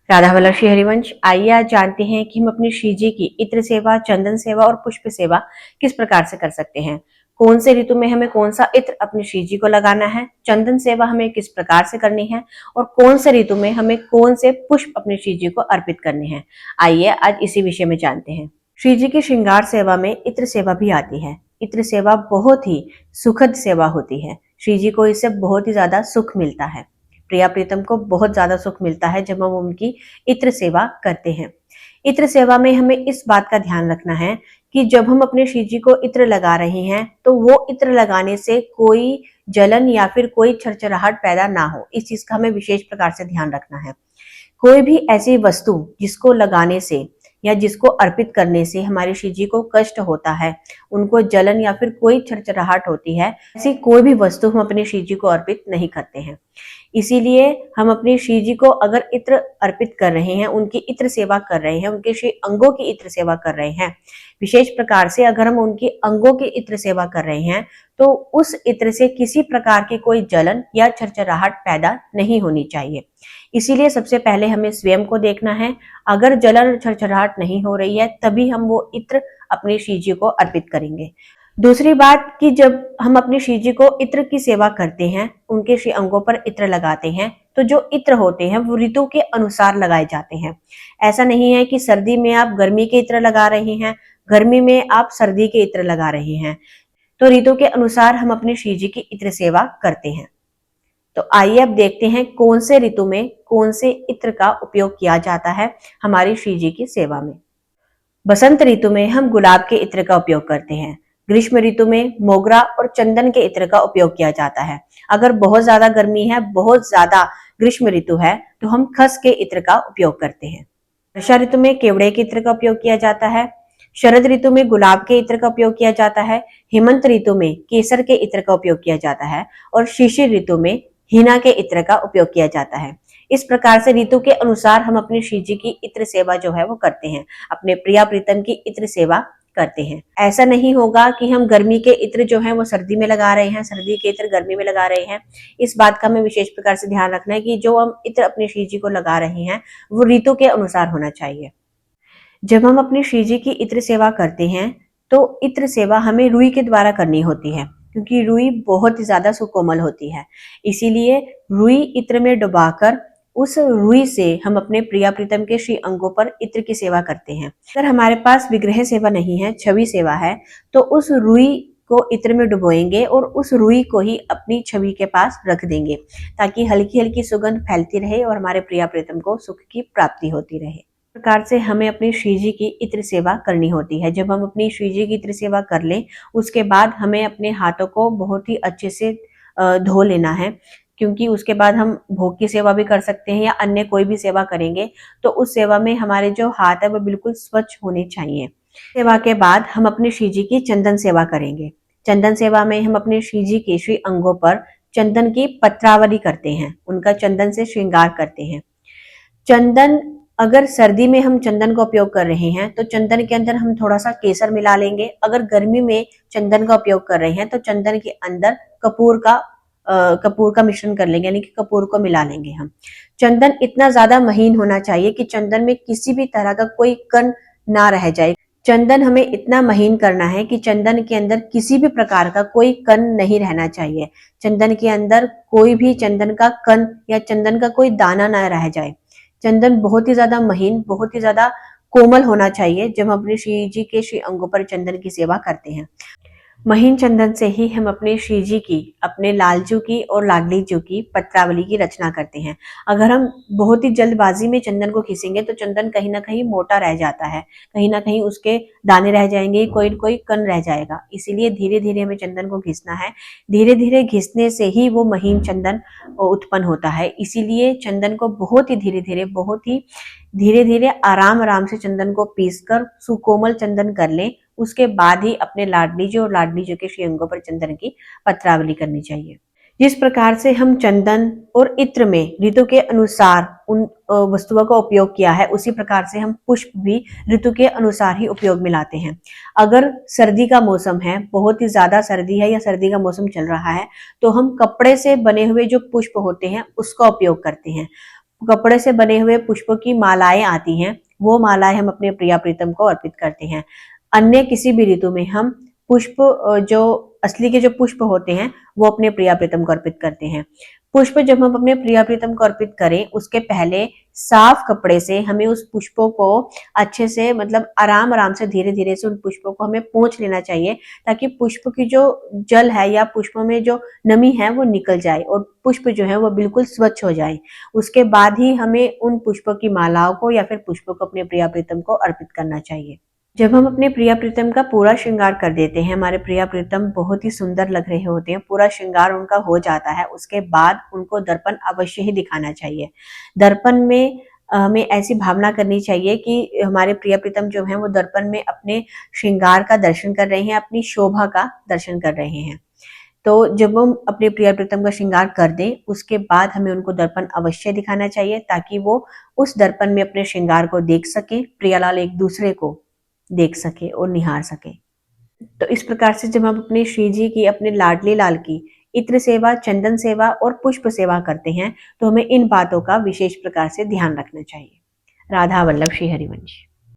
राधा वल्लभ श्री हरिवंश। आइए आज जानते हैं कि हम अपनी श्री जी की इत्र सेवा, चंदन सेवा और पुष्प सेवा किस प्रकार से कर सकते हैं। कौन से ऋतु में हमें कौन सा इत्र अपनी श्री जी को लगाना है, चंदन सेवा हमें किस प्रकार से करनी है और कौन से ऋतु में हमें कौन से पुष्प अपनी श्री जी को अर्पित करने हैं। आइए आज इसी विषय में जानते हैं। श्री जी की श्रृंगार सेवा में इत्र सेवा भी आती है। इत्र सेवा बहुत ही सुखद सेवा होती है। श्री जी को इससे बहुत ही ज्यादा सुख मिलता है। प्रिया प्रीतम को बहुत ज्यादा सुख मिलता है जब हम उनकी इत्र सेवा करते हैं। इत्र सेवा में हमें इस बात का ध्यान रखना है कि जब हम अपने श्री जी को इत्र लगा रहे हैं तो वो इत्र लगाने से कोई जलन या फिर कोई छरछराहट पैदा ना हो, इस चीज का हमें विशेष प्रकार से ध्यान रखना है। कोई भी ऐसी वस्तु जिसको लगाने से या जिसको अर्पित करने से हमारे श्री जी को कष्ट होता है, उनको जलन या फिर कोई छरछराहट होती है, ऐसी कोई भी वस्तु हम अपने श्री जी को अर्पित नहीं करते हैं। इसीलिए हम अपने श्री जी को अगर इत्र अर्पित कर रहे हैं, उनकी इत्र सेवा कर रहे हैं, उनके श्री अंगों की इत्र सेवा कर रहे हैं, विशेष प्रकार से अगर हम उनकी अंगों की इत्र सेवा कर रहे हैं तो उस इत्र से किसी प्रकार की कोई जलन या छरछराहट पैदा नहीं होनी चाहिए। इसीलिए सबसे पहले हमें स्वयं को देखना है। अगर जलन और छरछराहट नहीं हो रही है तभी हम वो इत्र अपने श्री जी को अर्पित करेंगे। दूसरी बात कि जब हम अपनी श्री जी को इत्र की सेवा करते हैं, उनके श्री अंगों पर इत्र लगाते हैं, तो जो इत्र होते हैं वो ऋतु के अनुसार लगाए जाते हैं। ऐसा नहीं है कि सर्दी में आप गर्मी के इत्र लगा रहे हैं, गर्मी में आप सर्दी के इत्र लगा रहे हैं। तो ऋतु के अनुसार हम अपनी श्री जी की इत्र सेवा करते हैं। तो आइए अब देखते हैं कौन से ऋतु में कौन से इत्र का उपयोग किया जाता है हमारी श्री जी की सेवा में। बसंत ऋतु में हम गुलाब के इत्र का उपयोग करते हैं। ग्रीष्म ऋतु में मोगरा और चंदन के इत्र का उपयोग किया जाता है। अगर बहुत ज्यादा गर्मी है, बहुत ज्यादा ग्रीष्म ऋतु है, तो हम खस के इत्र का उपयोग करते हैं। वर्षा ऋतु में केवड़े के इत्र का उपयोग किया जाता है। शरद ऋतु में गुलाब के इत्र का उपयोग किया जाता है। हेमंत ऋतु में केसर के इत्र का उपयोग किया जाता है और शिशिर ऋतु में हीना के इत्र का उपयोग किया जाता है। इस प्रकार से ऋतु के अनुसार हम अपनी श्री जी की इत्र सेवा जो है वो करते हैं, अपने प्रिया प्रीतम की इत्र सेवा करते हैं। ऐसा नहीं होगा कि हम गर्मी के इत्र जो है वो सर्दी में लगा रहे हैं, सर्दी के इत्र गर्मी में लगा रहे हैं। इस बात का हमें विशेष प्रकार से ध्यान रखना है कि जो हम इत्र अपनी श्री जी को लगा रहे हैं वो ऋतु के अनुसार होना चाहिए। जब हम अपनी श्री जी की इत्र सेवा करते हैं तो इत्र सेवा हमें रुई के द्वारा करनी होती है, क्योंकि रुई बहुत ही ज्यादा सुकोमल होती है। इसीलिए रुई इत्र में डुबाकर उस रुई से हम अपने प्रिया प्रीतम के श्री अंगों पर इत्र की सेवा करते हैं। अगर हमारे पास विग्रह सेवा नहीं है, छवि सेवा है, तो उस रुई को इत्र में डुबोएंगे और उस रुई को ही अपनी छवि के पास रख देंगे, ताकि हल्की हल्की सुगंध फैलती रहे और हमारे प्रिया प्रीतम को सुख की प्राप्ति होती रहे। प्रकार से हमें अपनी श्री जी की इत्र सेवा करनी होती है। जब हम अपनी श्री जी की इत्र सेवा कर लें, उसके बाद हमें अपने हाथों को बहुत ही अच्छे से धो लेना है, क्योंकि उसके बाद हम भोग की सेवा भी कर सकते हैं या अन्य कोई भी सेवा करेंगे तो उस सेवा में हमारे जो हाथ है वो बिल्कुल स्वच्छ होने चाहिए। सेवा के बाद हम अपनी श्री जी की चंदन सेवा करेंगे। चंदन सेवा में हम अपने श्री जी के श्री अंगों पर चंदन की पत्रावली करते हैं, उनका चंदन से श्रृंगार करते हैं। चंदन, अगर सर्दी में हम चंदन का उपयोग कर रहे हैं तो चंदन के अंदर हम थोड़ा सा केसर मिला लेंगे। अगर गर्मी में चंदन का उपयोग कर रहे हैं तो चंदन के अंदर कपूर का मिश्रण कर लेंगे, यानी कि कपूर को मिला लेंगे हम। चंदन इतना ज्यादा महीन होना चाहिए कि चंदन में किसी भी तरह का कोई कण ना रह जाए। चंदन हमें इतना महीन करना है कि चंदन के अंदर किसी भी प्रकार का कोई कण नहीं रहना चाहिए। चंदन के अंदर कोई भी चंदन का कण या चंदन का कोई दाना ना रह जाए। चंदन बहुत ही ज्यादा महीन, बहुत ही ज्यादा कोमल होना चाहिए जब हम अपने श्री जी के श्री अंगों पर चंदन की सेवा करते हैं। महीन चंदन से ही हम अपने श्री जी की, अपने लालजू की और लाडली जू की पत्रावली की रचना करते हैं। अगर हम बहुत ही जल्दबाजी में चंदन को खींचेंगे तो चंदन कहीं ना कहीं मोटा रह जाता है, कहीं ना कहीं उसके दाने रह जाएंगे, कोई कोई कण रह जाएगा। इसीलिए धीरे धीरे हमें चंदन को घिसना है। धीरे धीरे घिसने से ही वो महीन चंदन उत्पन्न होता है। इसीलिए चंदन को बहुत ही धीरे धीरे आराम आराम से चंदन को पीसकर सुकोमल चंदन कर लें। उसके बाद ही अपने लाडली जी और लाडली जी के श्री अंगों पर चंदन की पत्रावली करनी चाहिए। जिस प्रकार से हम चंदन और इत्र में ऋतु के अनुसार उन वस्तुओं का उपयोग किया है, उसी प्रकार से हम पुष्प भी ऋतु के अनुसार ही उपयोग में लाते हैं। अगर सर्दी का मौसम है, बहुत ही ज्यादा सर्दी है या सर्दी का मौसम चल रहा है, तो हम कपड़े से बने हुए जो पुष्प होते हैं उसका उपयोग करते हैं। कपड़े से बने हुए पुष्पों की मालाएं आती हैं, वो मालाएं हम अपने प्रिया प्रीतम को अर्पित करते हैं। अन्य किसी भी ऋतु में हम पुष्प जो असली के जो पुष्प होते हैं वो अपने प्रिया प्रीतम को अर्पित करते हैं। पुष्प जब हम अपने प्रिया प्रीतम को अर्पित करें उसके पहले साफ कपड़े से हमें उस पुष्पों को अच्छे से मतलब आराम आराम से धीरे धीरे से उन पुष्पों को हमें पोंछ लेना चाहिए, ताकि पुष्प की जो जल है या पुष्पों में जो नमी है वो निकल जाए और पुष्प जो है वो बिल्कुल स्वच्छ हो जाए। उसके बाद ही हमें उन पुष्पों की मालाओं को या फिर पुष्पों को अपने प्रिया प्रीतम को अर्पित करना चाहिए। जब हम अपने प्रिया प्रीतम का पूरा श्रृंगार कर देते हैं, हमारे प्रिया प्रीतम बहुत ही सुंदर लग रहे होते हैं, पूरा श्रृंगार उनका हो जाता है, उसके बाद उनको दर्पण अवश्य ही दिखाना चाहिए। दर्पण में हमें ऐसी भावना करनी चाहिए कि हमारे प्रिया प्रीतम जो हैं वो दर्पण में अपने श्रृंगार का दर्शन कर रहे हैं, अपनी शोभा का दर्शन कर रहे हैं। तो जब हम अपने प्रिया प्रीतम का श्रृंगार कर दें उसके बाद हमें उनको दर्पण अवश्य दिखाना चाहिए, ताकि वो उस दर्पण में अपने श्रृंगार को देख सके, प्रियालाल एक दूसरे को देख सके और निहार सके। तो इस प्रकार से जब हम अपने श्री जी की, अपने लाडले लाल की इत्र सेवा, चंदन सेवा और पुष्प सेवा करते हैं तो हमें इन बातों का विशेष प्रकार से ध्यान रखना चाहिए। राधा वल्लभ श्री हरिवंश।